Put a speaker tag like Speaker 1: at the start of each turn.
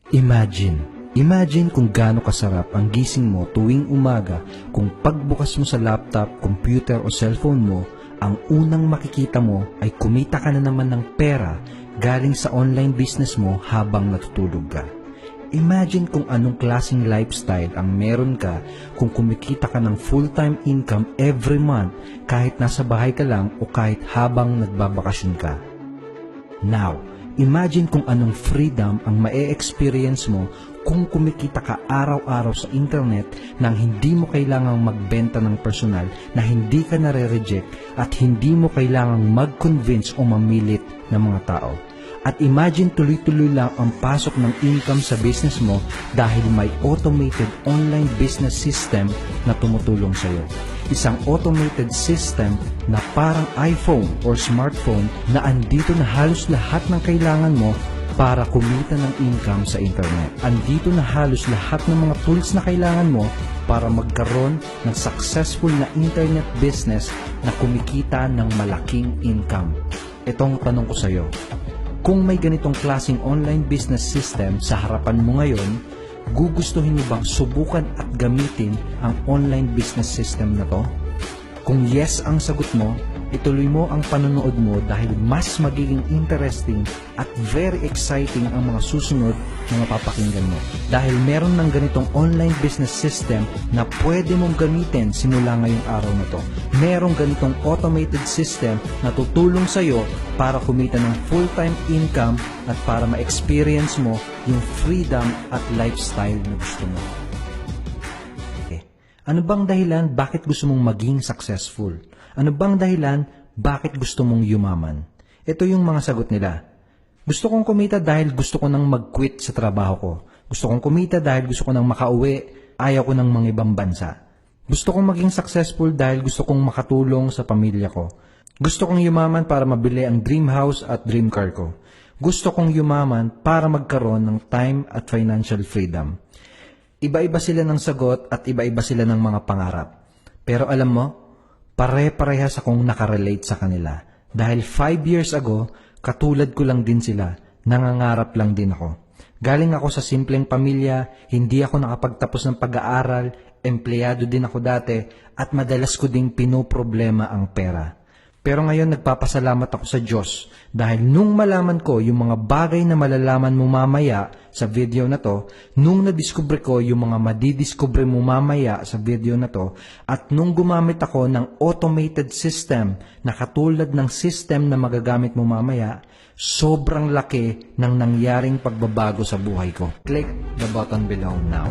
Speaker 1: Imagine kung gaano kasarap ang gising mo tuwing umaga kung pagbukas mo sa laptop, computer o cellphone mo, ang unang makikita mo ay kumita ka na naman ng pera galing sa online business mo habang natutulog ka. Imagine kung anong klaseng lifestyle ang meron ka kung kumikita ka ng full-time income every month kahit nasa bahay ka lang o kahit habang nagbabakasyon ka. Now, imagine kung anong freedom ang ma-experience mo kung kumikita ka araw-araw sa internet nang hindi mo kailangang magbenta ng personal, na hindi ka nare-reject at hindi mo kailangang mag-convince o mamilit ng mga tao. At imagine tuloy-tuloy lang ang pasok ng income sa business mo dahil may automated online business system na tumutulong sa iyo. Isang automated system na parang iPhone or smartphone na andito na halos lahat ng kailangan mo para kumita ng income sa internet. Andito na halos lahat ng mga tools na kailangan mo para magkaroon ng successful na internet business na kumikita ng malaking income. Itong tanong ko sa iyo, kung may ganitong klaseng online business system sa harapan mo ngayon, gugustuhin mo bang subukan at gamitin ang online business system na to? Kung yes ang sagot mo, ituloy mo ang panonood mo dahil mas magiging interesting at very exciting ang mga susunod na mapapakinggan mo. Dahil meron ng ganitong online business system na pwede mong gamitin simula ngayong araw na to. Merong ganitong automated system na tutulong sa iyo para kumita ng full-time income at para ma-experience mo yung freedom at lifestyle na gusto mo. Ano bang dahilan bakit gusto mong maging successful? Ano bang dahilan bakit gusto mong yumaman? Ito yung mga sagot nila. Gusto kong kumita dahil gusto ko nang mag-quit sa trabaho ko. Gusto kong kumita dahil gusto ko nang makauwi, ayaw ko ng mga ibang bansa. Gusto kong maging successful dahil gusto kong makatulong sa pamilya ko. Gusto kong yumaman para mabili ang dream house at dream car ko. Gusto kong yumaman para magkaroon ng time at financial freedom. Iba-iba sila ng sagot at iba-iba sila ng mga pangarap. Pero alam mo, pare-parehas akong nakarelate sa kanila. Dahil 5 years ago, katulad ko lang din sila, nangangarap lang din ako. Galing ako sa simpleng pamilya, hindi ako nakapagtapos ng pag-aaral, empleyado din ako dati, at madalas ko ding pinoproblema ang pera. Pero ngayon nagpapasalamat ako sa Diyos dahil nung malaman ko yung mga bagay na malalaman mo mamaya sa video na to, nung nadiskubre ko yung mga madidiskubre mo mamaya sa video na to, at nung gumamit ako ng automated system na katulad ng system na magagamit mo mamaya, sobrang laki ng nangyaring pagbabago sa buhay ko. Click the button below now.